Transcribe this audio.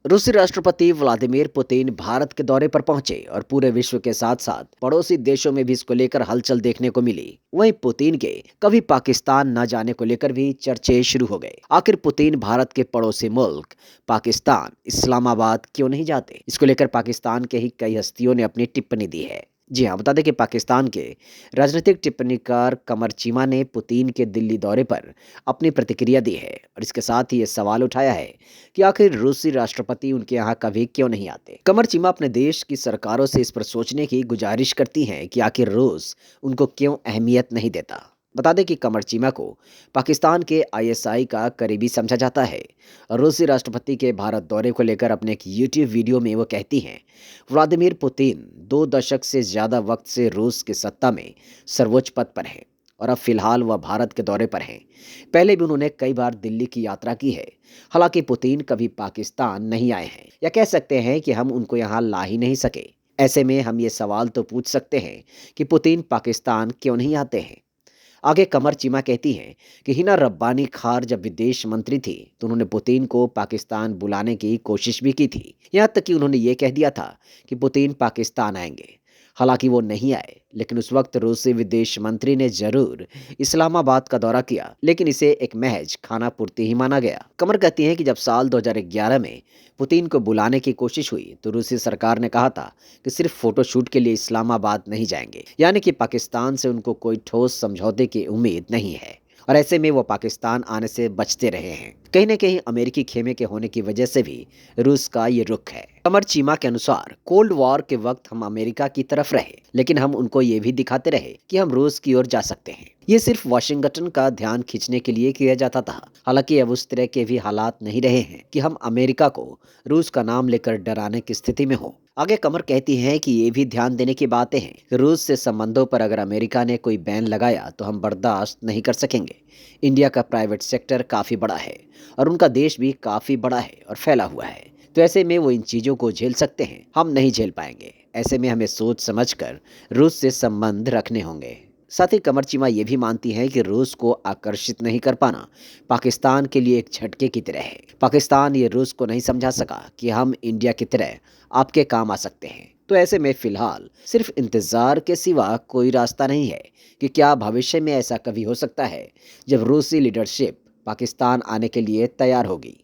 रूसी राष्ट्रपति Vladimir Putin Bharat के दौरे पर पहुंचे और पूरे विश्व के साथ साथ पड़ोसी देशों में भी इसको लेकर हलचल देखने को मिली। वहीं पुतिन के कभी पाकिस्तान न जाने को लेकर भी चर्चे शुरू हो गए। आखिर पुतिन भारत के पड़ोसी मुल्क पाकिस्तान इस्लामाबाद क्यों नहीं जाते? इसको लेकर पाकिस्तान के ही कई हस्तियों ने अपनी टिप्पणी दी है। जी हाँ, बता दें कि पाकिस्तान के राजनीतिक टिप्पणीकार कमर चीमा ने पुतिन के दिल्ली दौरे पर अपनी प्रतिक्रिया दी है और इसके साथ ही ये सवाल उठाया है कि आखिर रूसी राष्ट्रपति उनके यहाँ कभी क्यों नहीं आते। कमर चीमा अपने देश की सरकारों से इस पर सोचने की गुजारिश करती हैं कि आखिर रूस उनको क्यों अहमियत नहीं देता। बता दें कि कमर चीमा को पाकिस्तान के आईएसआई का करीबी समझा जाता है। रूसी राष्ट्रपति के भारत दौरे को लेकर अपने एक यूट्यूब वीडियो में वो कहती हैं, व्लादिमीर पुतिन 2 दशक से ज़्यादा वक्त से रूस की सत्ता में सर्वोच्च पद पर हैं और अब फिलहाल वह भारत के दौरे पर हैं। पहले भी उन्होंने कई बार दिल्ली की यात्रा की है। हालांकि पुतिन कभी पाकिस्तान नहीं आए हैं, या कह सकते हैं कि हम उनको यहाँ ला ही नहीं सके। ऐसे में हम ये सवाल तो पूछ सकते हैं कि पुतिन पाकिस्तान क्यों नहीं आते हैं। आगे कमर चीमा कहती हैं कि हिना रब्बानी खार जब विदेश मंत्री थी तो उन्होंने पुतिन को पाकिस्तान बुलाने की कोशिश भी की थी। यहाँ तक कि उन्होंने ये कह दिया था कि पुतिन पाकिस्तान आएंगे। हालांकि वो नहीं आए, लेकिन उस वक्त रूसी विदेश मंत्री ने जरूर इस्लामाबाद का दौरा किया, लेकिन इसे एक महज खाना पूर्ति ही माना गया। कमर कहती हैं कि जब साल 2011 में पुतिन को बुलाने की कोशिश हुई तो रूसी सरकार ने कहा था कि सिर्फ फोटोशूट के लिए इस्लामाबाद नहीं जाएंगे, यानी कि पाकिस्तान से उनको कोई ठोस समझौते की उम्मीद नहीं है और ऐसे में वो पाकिस्तान आने से बचते रहे हैं। कहीं न कहीं अमेरिकी खेमे के होने की वजह से भी रूस का ये रुख है। कमर चीमा के अनुसार कोल्ड वॉर के वक्त हम अमेरिका की तरफ रहे, लेकिन हम उनको ये भी दिखाते रहे कि हम रूस की ओर जा सकते हैं। ये सिर्फ वाशिंगटन का ध्यान खींचने के लिए किया जाता था। हालांकि अब उस तरह के भी हालात नहीं रहे हैं कि हम अमेरिका को रूस का नाम लेकर डराने की स्थिति में हो। आगे कमर कहती हैं कि ये भी ध्यान देने की बातें हैं कि रूस से संबंधों पर अगर अमेरिका ने कोई बैन लगाया तो हम बर्दाश्त नहीं कर सकेंगे। इंडिया का प्राइवेट सेक्टर काफ़ी बड़ा है और उनका देश भी काफ़ी बड़ा है और फैला हुआ है, तो ऐसे में वो इन चीज़ों को झेल सकते हैं, हम नहीं झेल पाएंगे। ऐसे में हमें सोच समझकर रूस से संबंध रखने होंगे। साथ ही कमर चीमा ये भी मानती हैं कि रूस को आकर्षित नहीं कर पाना पाकिस्तान के लिए एक झटके की तरह है। पाकिस्तान ये रूस को नहीं समझा सका कि हम इंडिया की तरह आपके काम आ सकते हैं। तो ऐसे में फिलहाल सिर्फ इंतज़ार के सिवा कोई रास्ता नहीं है कि क्या भविष्य में ऐसा कभी हो सकता है जब रूसी लीडरशिप पाकिस्तान आने के लिए तैयार होगी।